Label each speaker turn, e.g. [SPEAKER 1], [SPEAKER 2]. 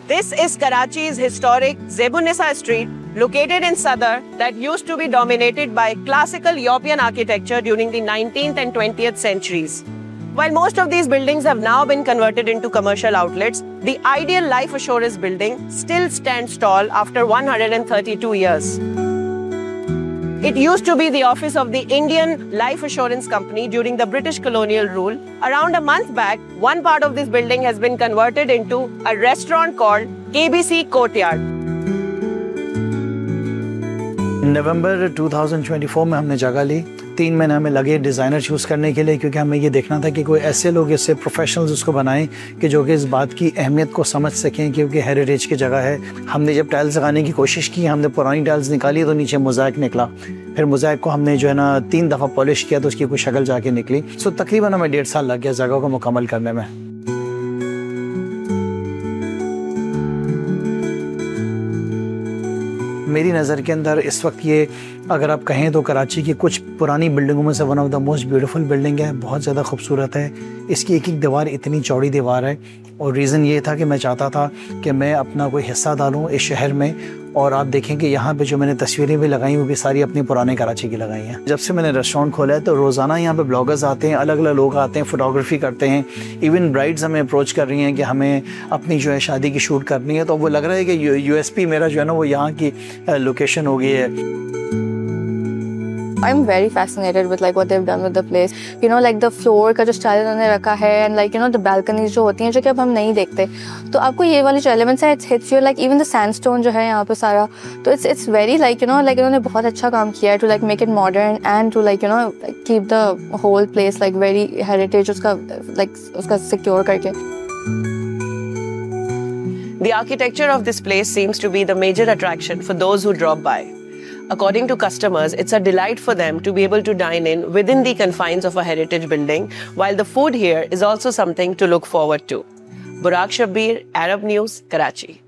[SPEAKER 1] This is Karachi's historic Zebun-Nisa Street, located in Sadr, that used to be dominated by classical European architecture during the 19th and 20th centuries. While most of these buildings have now been converted into commercial outlets, the ideal life assurance building still stands tall after 132 years. It used to be the office of the Indian Life Assurance Company during the British colonial rule. Around a month back, one part of this building has been converted into a restaurant called KBC Courtyard.
[SPEAKER 2] नवंबर 2024 में हमने जगह ली। 3 महीने हमें लगे designer choose करने के लिए, क्योंकि हमें ये देखना था कि कोई ऐसे लोग इससे प्रोफेशनल्स उसको बनाएं कि जो कि इस बात की अहमियत को समझ सकें, क्योंकि हेरिटेज की जगह है। हमने जब टाइल्स लगाने की कोशिश की, हमने पुरानी टाइल्स निकाली तो नीचे मोज़ाइक निकला। फिर मोज़ाइक को हमने जो है ना 3 दफ़ा पॉलिश किया तो उसकी कोई शक्ल जाके निकली। सो तकरीबन हमें 1.5 साल लग गया जगह को मुकम्मल करने में। मेरी नज़र के अंदर इस वक्त ये अगर आप कहें तो कराची की कुछ पुरानी बिल्डिंगों में से one of the most beautiful building है। बहुत ज़्यादा खूबसूरत है। इसकी एक एक दीवार इतनी चौड़ी दीवार है, और रीज़न ये था कि मैं चाहता था कि मैं अपना कोई हिस्सा डालूँ इस शहर में। और आप देखें कि यहाँ पे जो मैंने तस्वीरें भी लगाई वो भी सारी अपनी पुराने कराची की लगाई हैं। जब से मैंने रेस्टोरेंट खोला है तो रोज़ाना यहाँ पे ब्लॉगर्स आते हैं, अलग अलग लोग आते हैं, फ़ोटोग्राफी करते हैं। इवन ब्राइड्स हमें अप्रोच कर रही हैं कि हमें अपनी जो है शादी की शूट करनी है। तो वो लग रहा है कि USP मेरा जो है ना वो यहाँ की लोकेशन हो गई है।
[SPEAKER 3] I'm very fascinated with like what they've done with the place. You know, like the floor का जो स्टाइल उन्होंने रखा है, and like you know the balconies जो होती हैं जो कि अब हम नहीं देखते, तो आपको ये वाली जो elements है it hits you like even the sandstone जो है यहाँ पे सारा, तो it's very like you know like इन्होंने बहुत अच्छा काम किया है to like make it modern and to like you know keep the whole place like very heritage उसका like उसका secure करके.
[SPEAKER 1] The architecture of this place seems to be the major attraction for those who drop by. According to customers, it's a delight for them to be able to dine in within the confines of a heritage building, while the food here is also something to look forward to. Buraq Shabbir, Arab News, Karachi.